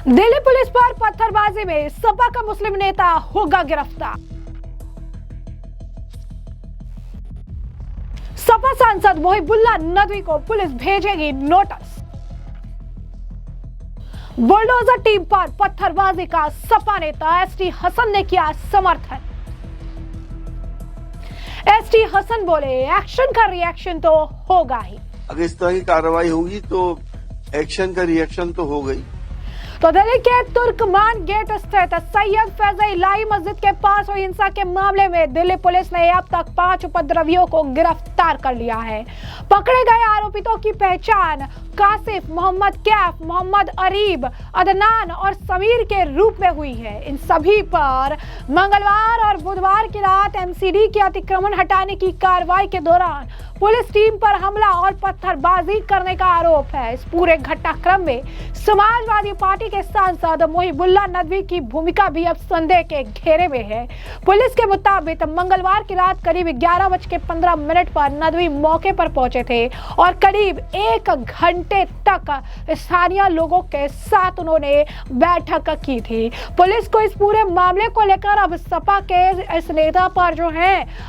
Delhi police पर पत्थरबाजी में सपा का मुस्लिम नेता होगा गिरफ्तार। सपा सांसद मोहिबुल्लाह नदवी को पुलिस भेजेगी नोटिस। बुलडोजर टीम पर पत्थरबाजी का सपा नेता एसटी हसन ने किया समर्थन। एसटी हसन बोले, एक्शन का रिएक्शन तो होगा ही। अगर इस तरह की कार्रवाई होगी तो एक्शन का रिएक्शन तो होगा ही। तो दिल्ली के तुर्कमान गेट स्थित सैयद फैज़ल इलाही मस्जिद के पास हुई हिंसा के मामले में दिल्ली पुलिस ने अब तक 5 उपद्रवियों को गिरफ्तार कर लिया है। पकड़े गए आरोपितों की पहचान कासिफ, मोहम्मद कैफ, मोहम्मद अरीब, अदनान और समीर के रूप में हुई है। इन सभी पर मंगलवार और बुधवार की रात एमसीडी के अतिक्रमण हटाने की कार्रवाई के दौरान पुलिस टीम पर हमला और पत्थरबाजी करने का आरोप है। इस पूरे घटनाक्रम में समाजवादी पार्टी के सांसद मोहिबुल्लाह नदवी की भूमिका भी अब संदेह के घेरे में है। पुलिस के मुताबिक मंगलवार की रात करीब 11:15 पर नदवी मौके पर पहुंचे थे और करीब 1 घंटे तक स्थानीय लोगों के साथ उन्होंने बैठक की थी। पुलिस को इस पूरे मामले को लेकर अब सपा के इस नेता पर जो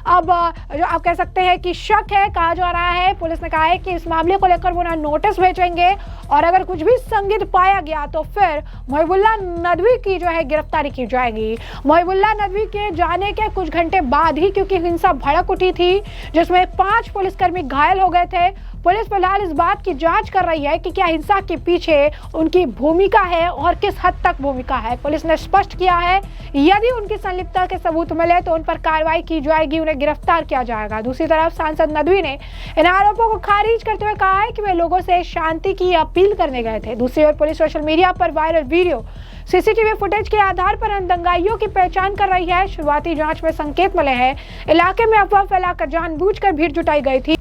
आप कह सकते हैं कि शक है, कहा जा रहा है। पुलिस ने कहा है कि इस मामले को लेकर वो ना नोटिस भेजेंगे और अगर कुछ भी संदिग्ध पाया गया तो फिर मोहिबुल्लाह नदवी की जो है गिरफ्तारी की जाएगी। मोहिबुल्लाह नदवी के जाने के कुछ घंटे बाद ही क्योंकि हिंसा भड़क उठी थी जिसमें 5 पुलिसकर्मी घायल हो गए थे। पुलिस फिलहाल इस बात की जांच कर रही है कि क्या हिंसा के पीछे उनकी भूमिका है और किस हद तक भूमिका है। पुलिस ने स्पष्ट किया है यदि उनकी संलिप्तता के सबूत मिले तो उन पर कार्रवाई की जाएगी, उन्हें गिरफ्तार किया जाएगा। दूसरी तरफ सांसद नदवी ने इन आरोपों को खारिज करते हुए कहा है कि वे लोगों से शांति की अपील करने गए थे। दूसरी ओर पुलिस सोशल मीडिया पर वायरल वीडियो सीसीटीवी फुटेज के आधार पर इन दंगाइयों की पहचान कर रही है। शुरुआती जांच में संकेत मिले हैं इलाके में अफवाह फैलाकर जानबूझकर भीड़ जुटाई गई थी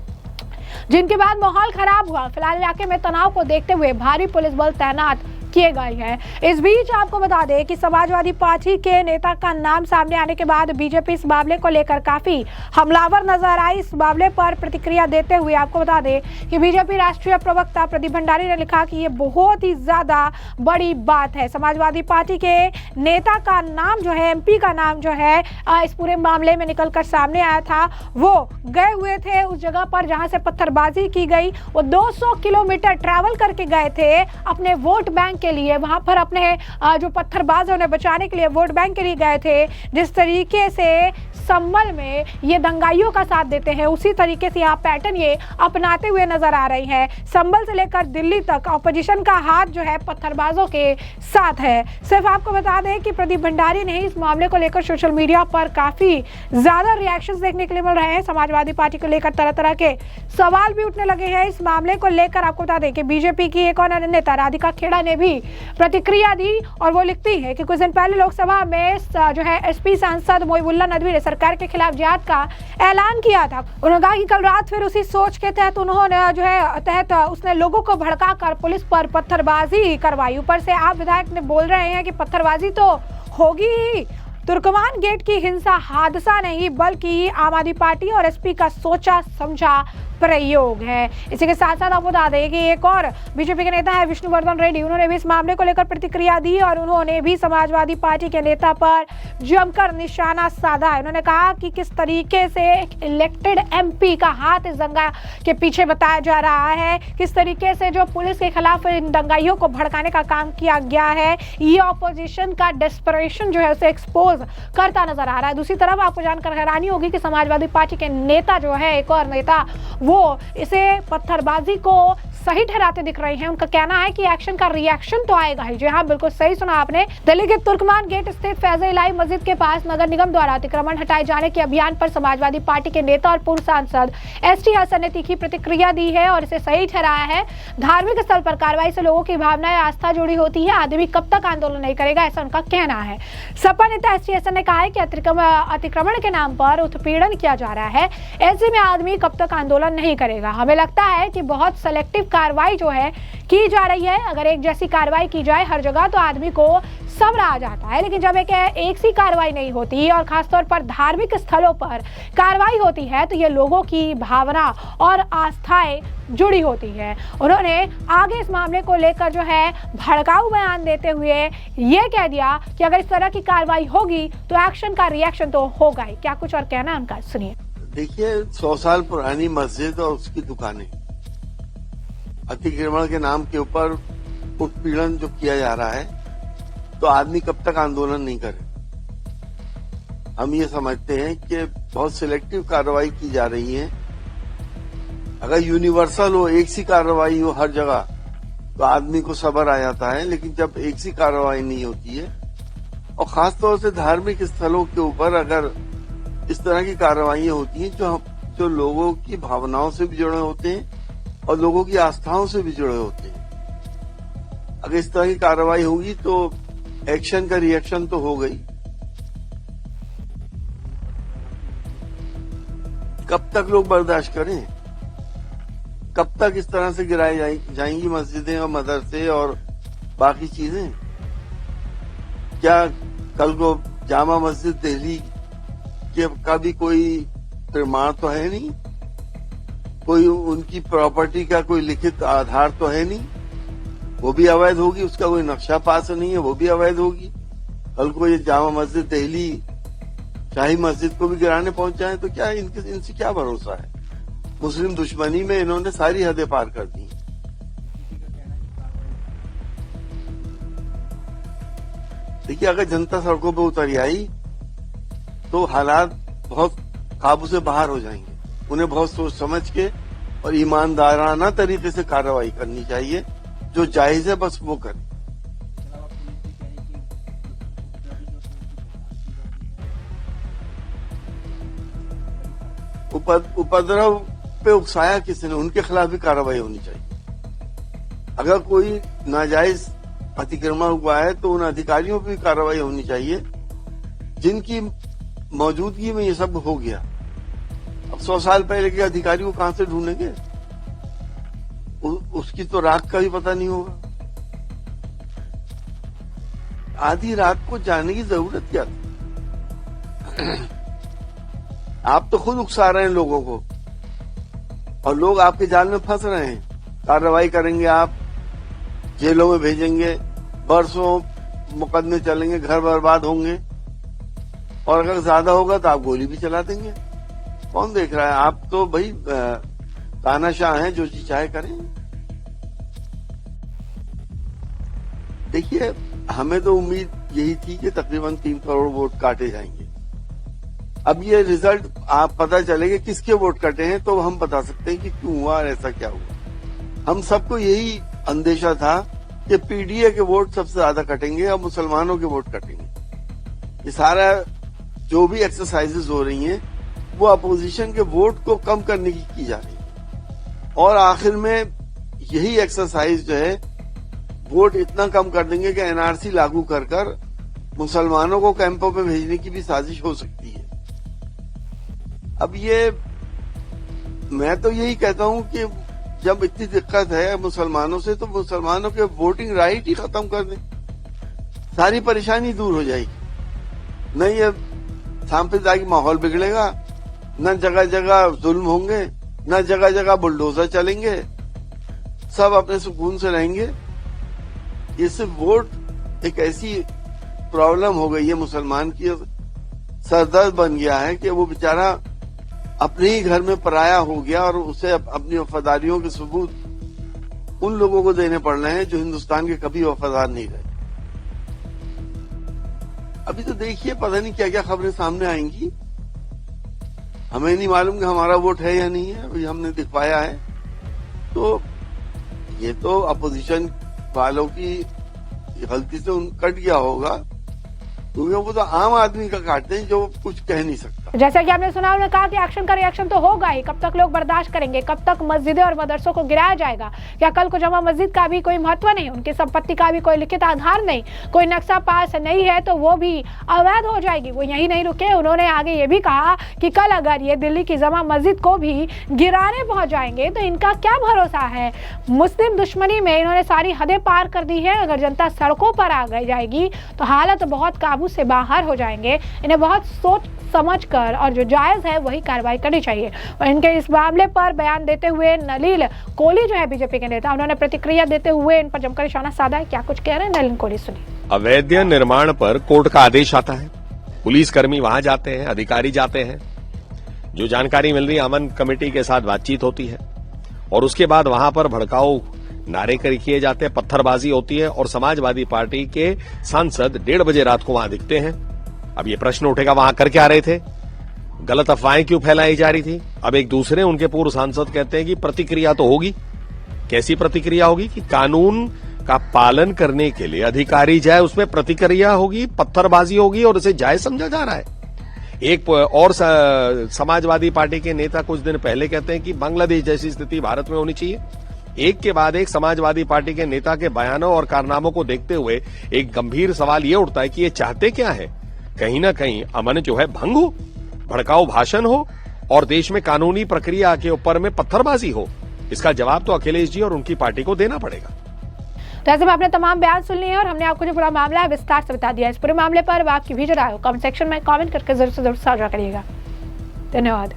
जिनके बाद माहौल खराब हुआ। फिलहाल इलाके में तनाव को देखते हुए भारी पुलिस बल तैनात किए गए हैं। इस बीच आपको बता दें कि समाजवादी पार्टी के नेता का नाम सामने आने के बाद बीजेपी इस मामले को लेकर काफी हमलावर नजर आई। इस मामले पर प्रतिक्रिया देते हुए आपको बता दें कि बीजेपी राष्ट्रीय प्रवक्ता प्रदीप भंडारी ने लिखा कि ये बहुत ही ज्यादा बड़ी बात है। समाजवादी पार्टी के नेता का नाम जो है, एमपी का नाम जो है इस पूरे मामले में निकलकर सामने आया था। वो गए हुए थे उस जगह पर जहां से पत्थरबाजी की गई। वो 200 किलोमीटर ट्रैवल करके गए थे अपने वोट बैंक के लिए। वहां पर अपने जो पत्थरबाज है उन्हें बचाने के लिए वोट बैंक के लिए गए थे। जिस तरीके से संभल में ये दंगाइयों का साथ देते हैं उसी तरीके से यहाँ पैटर्न ये अपनाते हुए नजर आ रही है। संभल से लेकर दिल्ली तक ऑपोजिशन का हाथ जो है पत्थरबाजों के साथ है। सिर्फ आपको बता दें कि प्रदीप भंडारी ने इस मामले को लेकर सोशल मीडिया पर काफी ज्यादा रिएक्शंस देखने के लिए मिल रहे हैं। समाजवादी पार्टी को लेकर तरह तरह के सवाल भी उठने लगे हैं। इस मामले को लेकर आपको बता दें कि बीजेपी की एक और नेता राधिका खेड़ा ने भी प्रतिक्रिया दी और वो लिखती है कि कुछ दिन पहले लोकसभा में जो है एसपी सांसद मोहिबुल्लाह नदवी ने सरकार के खिलाफ जिहाद का ऐलान किया था। उन्होंने कहा कि कल रात फिर उसी सोच के तहत उसने लोगों को भड़काकर पुलिस पर पत्थरबाजी करवाई। ऊपर से आप विधायक ने बोल रहे हैं कि पत्थरबाजी तो होगी ही। तुर्कमान गेट की हिंसा हादसा नहीं बल्कि आम आदमी पार्टी और एसपी का सोचा समझा प्रयोग है। इसी के साथ साथ आपको बता दें कि एक और बीजेपी के नेता है विष्णुवर्धन रेड्डी, उन्होंने भी इस मामले को लेकर प्रतिक्रिया दी और उन्होंने भी समाजवादी पार्टी के नेता पर जमकर निशाना साधा है। उन्होंने कहा कि किस तरीके से एक इलेक्टेड एमपी का हाथ इस दंगा के पीछे बताया जा रहा है, किस तरीके से जो पुलिस के खिलाफ इन दंगाइयों को भड़काने का काम किया गया है, ये ऑपोजिशन का डेस्परेशन जो है उसे एक्सपोज करता नजर आ रहा है। दूसरी तरफ आपको जानकर हैरानी होगी कि समाजवादी पार्टी के नेता जो है, एक और नेता, वो इसे पत्थरबाजी को सही ठहराते दिख रहे हैं। उनका कहना है कि एक्शन का रिएक्शन तो आएगा ही। जी हाँ, बिल्कुल सही सुना आपने। दिल्ली के तुर्कमान गेट स्थित फैज़ल इलाही मस्जिद के पास नगर निगम द्वारा अतिक्रमण हटाए जाने के अभियान पर समाजवादी पार्टी के नेता और पूर्व सांसद एसटी हसन ने तीखी प्रतिक्रिया दी है और इसे सही ठहराया है। धार्मिक स्थल पर कार्रवाई से लोगों की भावनाएं आस्था जुड़ी होती है। आदमी कब तक आंदोलन नहीं करेगा, ऐसा उनका कहना है। सपा नेता एसटी हसन ने कहा है कि अतिक्रमण के नाम पर उत्पीड़न किया जा रहा है, ऐसे में आदमी कब तक आंदोलन नहीं करेगा। हमें लगता है कि बहुत सेलेक्टिव कार्रवाई जो है की जा रही है। अगर एक जैसी कार्रवाई की जाए हर जगह तो आदमी को सब्र आ जाता है, लेकिन जब एक सी कार्रवाई नहीं होती और खासतौर पर धार्मिक स्थलों पर कार्रवाई होती है तो ये लोगों की भावना और आस्थाएं जुड़ी होती है। उन्होंने आगे इस मामले को लेकर जो है भड़काऊ बयान देते हुए ये कह दिया कि अगर इस तरह की कार्रवाई होगी तो एक्शन का रिएक्शन तो होगा ही। क्या कुछ और कहना है उनका, सुनिए। देखिए, 100 साल पुरानी मस्जिद और उसकी दुकानें अतिक्रमण के नाम के ऊपर उत्पीड़न जो किया जा रहा है, तो आदमी कब तक आंदोलन नहीं करे। हम ये समझते हैं कि बहुत सिलेक्टिव कार्रवाई की जा रही है। अगर यूनिवर्सल हो, एक सी कार्रवाई हो हर जगह, तो आदमी को सब्र आ जाता है। लेकिन जब एक सी कार्रवाई नहीं होती है और खासतौर से धार्मिक स्थलों के ऊपर अगर इस तरह की कार्रवाइयां होती हैं जो लोगों की भावनाओं से भी जुड़े होते हैं और लोगों की आस्थाओं से भी जुड़े होते हैं, अगर इस तरह की कार्रवाई होगी तो एक्शन का रिएक्शन तो हो गई। कब तक लोग बर्दाश्त करें? कब तक इस तरह से गिराई जाएंगी मस्जिदें और मदरसे और बाकी चीजें? क्या कल को जामा मस्जिद दिल्ली का भी कोई प्रमाण तो है नहीं, कोई उनकी प्रॉपर्टी का कोई लिखित आधार तो है नहीं, वो भी अवैध होगी। उसका कोई नक्शा पास नहीं है, वो भी अवैध होगी। कल को ये जामा मस्जिद दिल्ली शाही मस्जिद को भी गिराने पहुंच जाए तो क्या इनसे क्या भरोसा है? मुस्लिम दुश्मनी में इन्होंने सारी हदें पार कर दी। देखिए, अगर जनता सड़कों पर उतर आई तो हालात बहुत काबू से बाहर हो जाएंगे। उन्हें बहुत सोच समझ के और ईमानदाराना तरीके से कार्रवाई करनी चाहिए। जो जायज है बस वो करें। उपद्रव पे उकसाया किसी ने, उनके खिलाफ भी कार्रवाई होनी चाहिए। अगर कोई नाजायज अतिक्रमण हुआ है तो उन अधिकारियों पर भी कार्रवाई होनी चाहिए जिनकी मौजूदगी में ये सब हो गया। अब 100 साल पहले के अधिकारी को कहां से ढूंढेंगे? उसकी तो रात का भी पता नहीं होगा। आधी रात को जाने की जरूरत क्या थी? आप तो खुद उकसा रहे हैं लोगों को और लोग आपके जाल में फंस रहे हैं। कार्रवाई करेंगे, आप जेलों में भेजेंगे, बरसों मुकदमे चलेंगे, घर बर्बाद होंगे और अगर ज्यादा होगा तो आप गोली भी चला देंगे। कौन देख रहा है? आप तो भाई तानाशाह हैं, जो चीज चाहे करें। देखिए, हमें तो उम्मीद यही थी कि तकरीबन 3 करोड़ वोट काटे जाएंगे। अब ये रिजल्ट आप पता चलेगा किसके वोट कटे हैं तो हम बता सकते हैं कि क्यों हुआ और ऐसा क्या हुआ। हम सबको यही अंदेशा था कि पीडीए के वोट सबसे ज्यादा कटेंगे और मुसलमानों के वोट कटेंगे। ये सारा जो भी एक्सरसाइजेज हो रही हैं वो अपोजिशन के वोट को कम करने की जा रही है और आखिर में यही एक्सरसाइज जो है वोट इतना कम कर देंगे कि एनआरसी लागू कर मुसलमानों को कैंपों पे भेजने की भी साजिश हो सकती है। अब ये मैं तो यही कहता हूं कि जब इतनी दिक्कत है मुसलमानों से तो मुसलमानों के वोटिंग राइट ही खत्म कर दें, सारी परेशानी दूर हो जाएगी। नहीं, ये सांप्रदायिक माहौल बिगड़ेगा, न जगह जगह जुल्म होंगे, न जगह जगह बुलडोजर चलेंगे, सब अपने सुकून से रहेंगे। ये सिर्फ वोट एक ऐसी प्रॉब्लम हो गई है, मुसलमान की सरदर्द बन गया है कि वो बेचारा अपने ही घर में पराया हो गया और उसे अपनी वफादारियों के सबूत उन लोगों को देने पड़ रहे हैं जो हिंदुस्तान के कभी वफादार नहीं रहे। अभी तो देखिए, पता नहीं क्या क्या खबरें सामने आएंगी। हमें नहीं मालूम कि हमारा वोट है या नहीं है, अभी हमने दिखवाया है। तो ये तो अपोजिशन वालों की गलती से कट गया होगा, क्योंकि वो तो आम आदमी का काटते हैं जो कुछ कह नहीं सकता। जैसा कि आपने सुना, उन्होंने कहा कि एक्शन का रिएक्शन तो होगा ही। कब तक लोग बर्दाश्त करेंगे? कब तक मस्जिदें और मदरसों को गिराया जाएगा? क्या कल को जमा मस्जिद का भी कोई महत्व नहीं, उनकी संपत्ति का भी कोई लिखित आधार नहीं, कोई नक्शा पास नहीं है तो वो भी अवैध हो जाएगी? वो यही नहीं रुके, उन्होंने आगे ये भी कहा कि कल अगर ये दिल्ली की जमा मस्जिद को भी गिराने पहुंच जाएंगे तो इनका क्या भरोसा है? मुस्लिम दुश्मनी में इन्होंने सारी हदें पार कर दी है। अगर जनता सड़कों पर आ गई जाएगी तो हालत बहुत काबू से बाहर हो जाएंगे। इन्हें बहुत सोच समझकर और जो जायज है वही कार्रवाई करनी चाहिए। और इनके इस मामले पर बयान देते हुए नलिन कोहली जो है बीजेपी के नेता, उन्होंने प्रतिक्रिया देते हुए इन पर जमकर निशाना साधा है। क्या कुछ कह रहे हैं नलिन कोहली, सुनिए। अवैध निर्माण पर कोर्ट का आदेश आता है, पुलिसकर्मी वहां जाते हैं, अधिकारी जाते हैं, जो जानकारी मिल रही है अमन कमेटी के साथ बातचीत होती है और उसके बाद वहां पर भड़काऊ नारे किए जाते हैं, पत्थरबाजी होती है और समाजवादी पार्टी के सांसद 1:30 बजे रात को वहां दिखते हैं। अब ये प्रश्न उठेगा वहां कर क्या रहे थे, गलत अफवाहें क्यों फैलाई जा रही थी? अब एक दूसरे उनके पूर्व सांसद कहते हैं कि प्रतिक्रिया तो होगी। कैसी प्रतिक्रिया होगी? कि कानून का पालन करने के लिए अधिकारी जाए, उसमें प्रतिक्रिया होगी, पत्थरबाजी होगी और उसे जायज समझा जा रहा है। एक और समाजवादी पार्टी के नेता कुछ दिन पहले कहते हैं कि बांग्लादेश जैसी स्थिति भारत में होनी चाहिए। एक के बाद एक समाजवादी पार्टी के नेता के बयानों और कारनामों को देखते हुए एक गंभीर सवाल ये उठता है कि ये चाहते क्या है? कहीं ना कहीं अमन जो है भंग हो, भड़काऊ भाषण हो और देश में कानूनी प्रक्रिया के ऊपर में पत्थरबाजी हो। इसका जवाब तो अखिलेश जी और उनकी पार्टी को देना पड़ेगा। तो ऐसे में आपने तमाम बयान सुन लिए और हमने आपको जो पूरा मामला है विस्तार से बता दिया। इस पूरे मामले पर आपकी भी जो राय हो कमेंट सेक्शन में कमेंट करके जरूर से जरूर साझा करिएगा। धन्यवाद।